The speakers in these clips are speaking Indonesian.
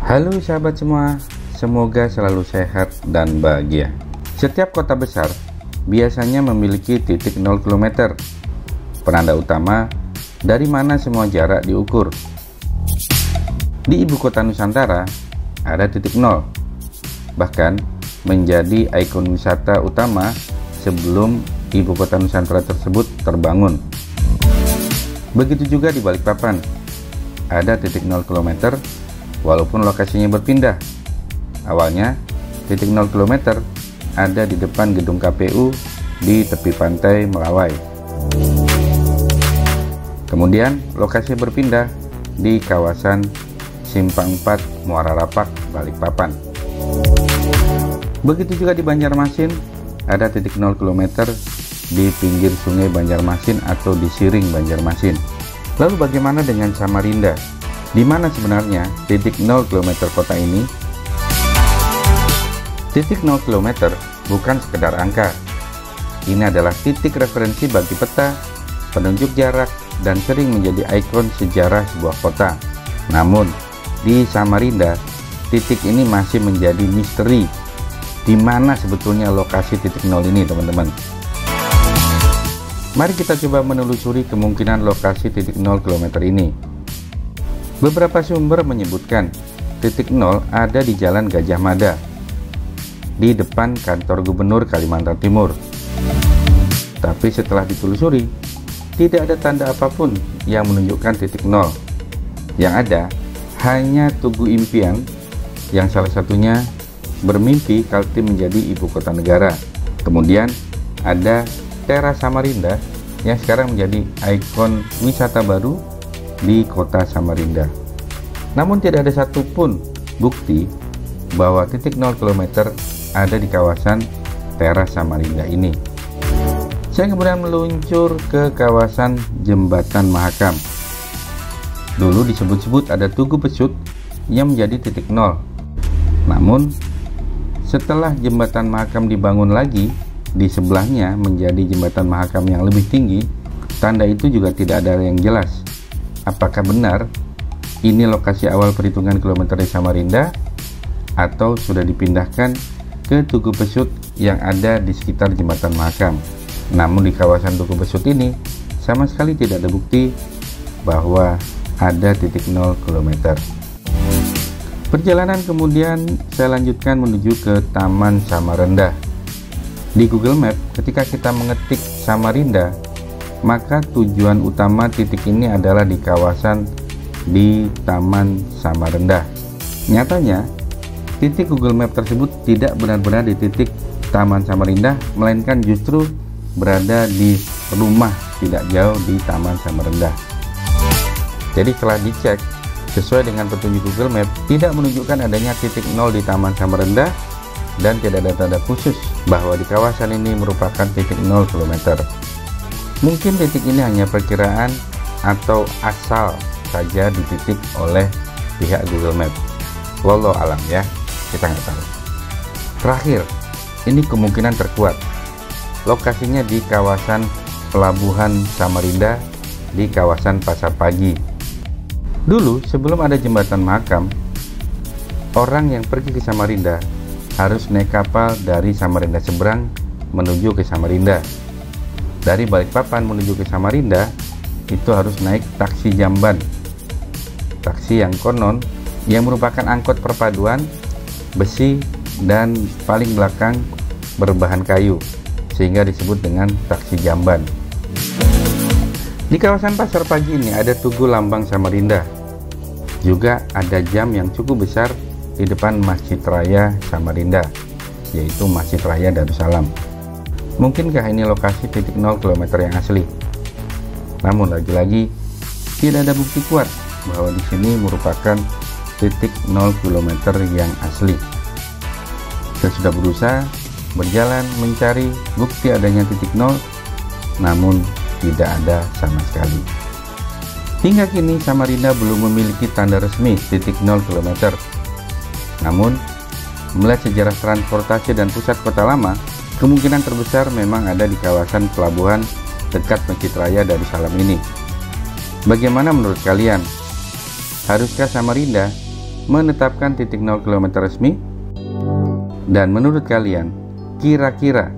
Halo sahabat semua, semoga selalu sehat dan bahagia. Setiap kota besar biasanya memiliki titik 0 km, penanda utama dari mana semua jarak diukur. Di ibu kota Nusantara ada titik 0, bahkan menjadi ikon wisata utama sebelum ibu kota Nusantara tersebut terbangun. Begitu juga di Balikpapan, ada titik 0 km walaupun lokasinya berpindah. Awalnya titik 0 km ada di depan gedung KPU di tepi pantai Melawai. Kemudian lokasi berpindah di kawasan Simpang 4 Muara Rapak, Balikpapan. Begitu juga di Banjarmasin, ada titik 0 km di pinggir sungai Banjarmasin atau di Siring Banjarmasin. Lalu bagaimana dengan Samarinda? Di mana sebenarnya titik 0 km kota ini? Titik 0 km bukan sekedar angka. Ini adalah titik referensi bagi peta, penunjuk jarak, dan sering menjadi ikon sejarah sebuah kota. Namun, di Samarinda, titik ini masih menjadi misteri. Di mana sebetulnya lokasi titik 0 ini, teman-teman? Mari kita coba menelusuri kemungkinan lokasi titik 0 km ini. Beberapa sumber menyebutkan titik 0 ada di Jalan Gajah Mada, di depan kantor Gubernur Kalimantan Timur. Tapi setelah ditelusuri, tidak ada tanda apapun yang menunjukkan titik 0. Yang ada hanya Tugu Impian, yang salah satunya bermimpi Kaltim menjadi ibu kota negara. Kemudian ada Teras Samarinda yang sekarang menjadi ikon wisata baru di kota Samarinda. Namun tidak ada satupun bukti bahwa titik 0 km ada di kawasan Teras Samarinda ini. Saya kemudian meluncur ke kawasan Jembatan Mahakam. Dulu disebut-sebut ada Tugu Pesut yang menjadi titik 0. Namun setelah Jembatan Mahakam dibangun lagi, di sebelahnya menjadi Jembatan Mahakam yang lebih tinggi, tanda itu juga tidak ada yang jelas. Apakah benar ini lokasi awal perhitungan kilometer di Samarinda, atau sudah dipindahkan ke Tugu Pesut yang ada di sekitar Jembatan Mahakam? Namun di kawasan Tugu Pesut ini sama sekali tidak ada bukti bahwa ada titik 0 km. Perjalanan kemudian saya lanjutkan menuju ke Taman Samarinda. Di Google Map, ketika kita mengetik Samarinda, maka tujuan utama titik ini adalah di kawasan di Taman Samarinda. Nyatanya, titik Google Map tersebut tidak benar-benar di titik Taman Samarinda, melainkan justru berada di rumah tidak jauh di Taman Samarinda. Jadi setelah dicek, sesuai dengan petunjuk Google Map, tidak menunjukkan adanya titik 0 di Taman Samarinda, dan tidak ada tanda khusus bahwa di kawasan ini merupakan titik 0 km. Mungkin titik ini hanya perkiraan atau asal saja dititik oleh pihak Google Map. Wallahu alam ya, kita nggak tahu. Terakhir, ini kemungkinan terkuat. Lokasinya di kawasan Pelabuhan Samarinda, di kawasan Pasar Pagi. Dulu sebelum ada Jembatan Mahakam, orang yang pergi ke Samarinda harus naik kapal dari Samarinda Seberang menuju ke Samarinda. Dari Balikpapan menuju ke Samarinda itu harus naik taksi jamban, taksi yang konon yang merupakan angkot perpaduan besi dan paling belakang berbahan kayu, sehingga disebut dengan taksi jamban. Di kawasan Pasar Pagi ini ada Tugu Lambang Samarinda. Juga ada jam yang cukup besar di depan Masjid Raya Samarinda, yaitu Masjid Raya Darussalam. Mungkinkah ini lokasi titik 0 km yang asli? Namun lagi-lagi tidak ada bukti kuat bahwa di sini merupakan titik 0 km yang asli. Saya sudah berusaha berjalan mencari bukti adanya titik 0, namun tidak ada sama sekali. Hingga kini Samarinda belum memiliki tanda resmi titik 0 km. Namun, melihat sejarah transportasi dan pusat kota lama, kemungkinan terbesar memang ada di kawasan pelabuhan dekat Masjid Raya Darussalam ini. Bagaimana menurut kalian? Haruskah Samarinda menetapkan titik 0 km resmi? Dan menurut kalian, kira-kira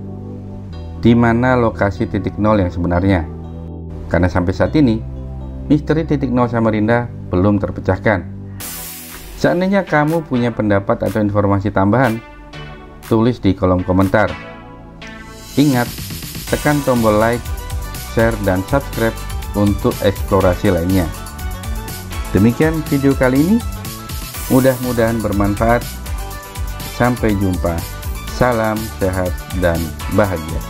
di mana lokasi titik 0 yang sebenarnya? Karena sampai saat ini, misteri titik 0 Samarinda belum terpecahkan. Seandainya kamu punya pendapat atau informasi tambahan, tulis di kolom komentar. Ingat, tekan tombol like, share, dan subscribe untuk eksplorasi lainnya. Demikian video kali ini, mudah-mudahan bermanfaat. Sampai jumpa, salam sehat dan bahagia.